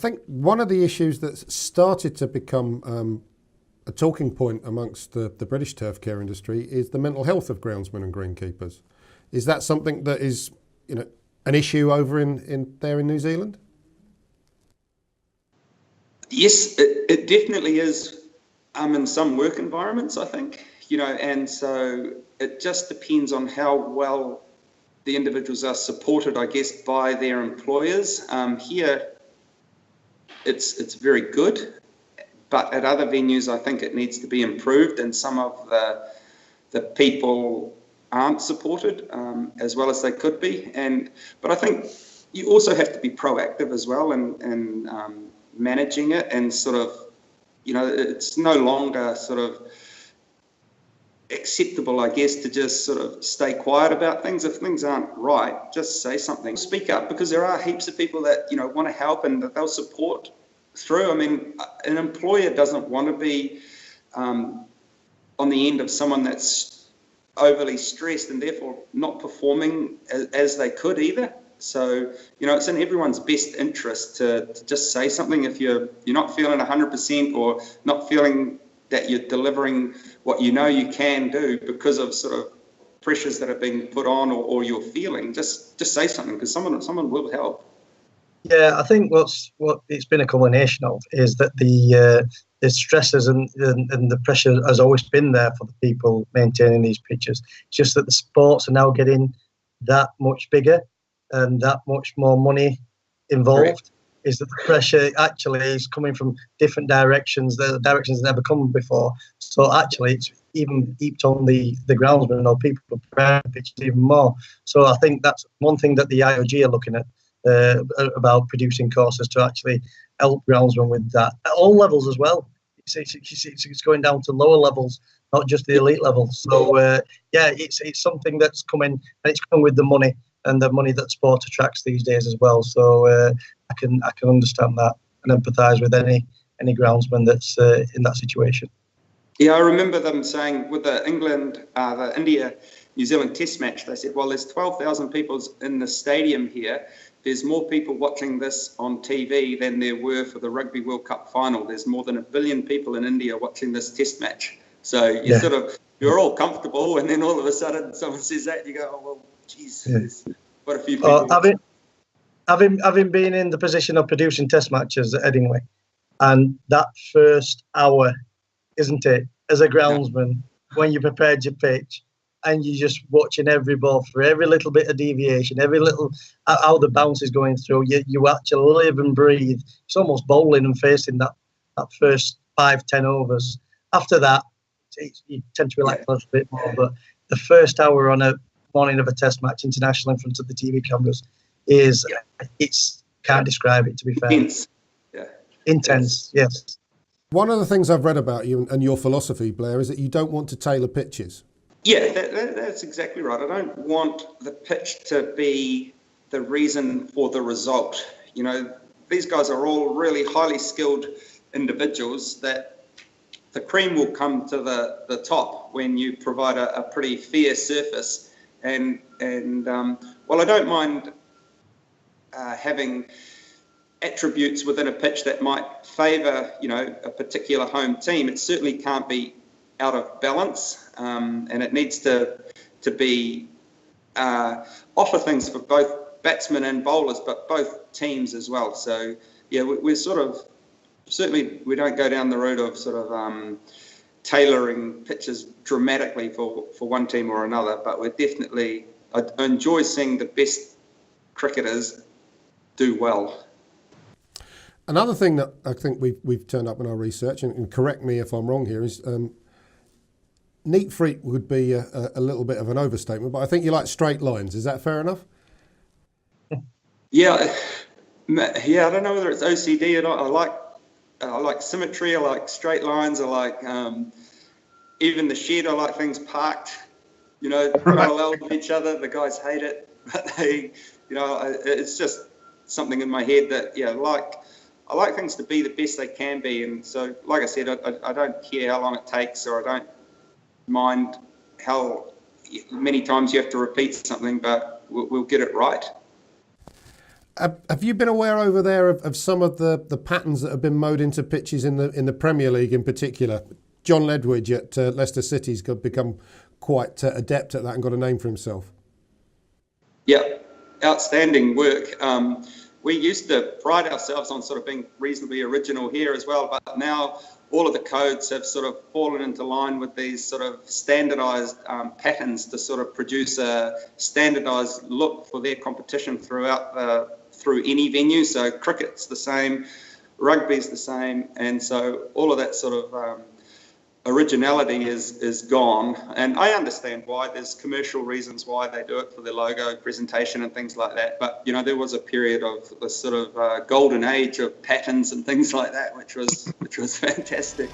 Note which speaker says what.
Speaker 1: think one of the issues that's started to become a talking point amongst the British turf care industry is the mental health of groundsmen and greenkeepers. Is that something that is, an issue over in New Zealand?
Speaker 2: Yes, it definitely is in some work environments, I think, and so it just depends on how well the individuals are supported, I guess, by their employers. Here, it's very good, but at other venues, I think it needs to be improved, and some of the people aren't supported as well as they could be. But I think you also have to be proactive as well and managing it, and sort of, it's no longer sort of acceptable, I guess, to just sort of stay quiet about things. If things aren't right, just say something, speak up, because there are heaps of people that, want to help and that they'll support through. I mean, an employer doesn't want to be on the end of someone that's overly stressed and therefore not performing as they could either. So, it's in everyone's best interest to just say something if you're not feeling 100% or not feeling that you're delivering what you can do because of sort of pressures that are being put on or you're feeling. Just say something, because someone will help.
Speaker 3: Yeah, I think what it's been a culmination of is that the stresses and the pressure has always been there for the people maintaining these pitches. It's just that the sports are now getting that much bigger and that much more money involved. Correct. Is that the pressure actually is coming from different directions, the directions that never come before. So actually, it's even heaped on the groundsmen or people preparing pitches even more. So I think that's one thing that the IOG are looking at about producing courses to actually help groundsmen with that at all levels as well. It's going down to lower levels, not just the elite levels. So it's something that's coming, and it's coming with the money and the money that sport attracts these days as well. So I can understand that and empathise with any groundsman that's in that situation.
Speaker 2: Yeah, I remember them saying with the India New Zealand Test match, they said, well, there's 12,000 people in the stadium here. There's more people watching this on TV than there were for the Rugby World Cup final. There's more than 1 billion people in India watching this Test match. So you're all comfortable, and then all of a sudden someone says that, and you go, oh, well, geez, there's quite a few people.
Speaker 3: Having been in the position of producing Test matches at Headingley, and that first hour, isn't it, as a groundsman, when you prepared your pitch, and you're just watching every ball for every little bit of deviation, every little how the bounce is going through. You actually live and breathe. It's almost bowling and facing that first 5-10 overs. After that, you tend to relax a little bit more. But the first hour on a morning of a Test match, international, in front of the TV cameras, it's can't describe it, to be fair. Intense, yes.
Speaker 1: One of the things I've read about you and your philosophy, Blair, is that you don't want to tailor pitches.
Speaker 2: Yeah, that's exactly right. I don't want the pitch to be the reason for the result. These guys are all really highly skilled individuals that the cream will come to the top when you provide a pretty fair surface. And while I don't mind having attributes within a pitch that might favour, a particular home team, it certainly can't be out of balance, and it needs to be offer things for both batsmen and bowlers, but both teams as well. So we're sort of, certainly we don't go down the road of sort of tailoring pitches dramatically for one team or another, but we're definitely, I enjoy seeing the best cricketers do well.
Speaker 1: Another thing that I think we've turned up in our research, and correct me if I'm wrong here, is neat freak would be a little bit of an overstatement, but I think you like straight lines. Is that fair enough?
Speaker 2: Yeah, I don't know whether it's OCD or not. I like symmetry. I like straight lines. I like even the shed. I like things parked, parallel to each other. The guys hate it, but it's just something in my head that I like things to be the best they can be. And so, like I said, I don't care how long it takes, or I don't mind how many times you have to repeat something, but we'll get it right.
Speaker 1: Have you been aware over there of some of the patterns that have been mowed into pitches in the Premier League in particular? John Ledwidge at Leicester City's become quite adept at that and got a name for himself.
Speaker 2: Yeah, outstanding work. We used to pride ourselves on sort of being reasonably original here as well, but now all of the codes have sort of fallen into line with these sort of standardized patterns to sort of produce a standardized look for their competition through any venue. So cricket's the same, rugby's the same, and so all of that sort of originality is gone. And I understand why. There's commercial reasons why they do it, for their logo presentation and things like that. But you know, there was a period of the sort of golden age of patterns and things like that, which was fantastic.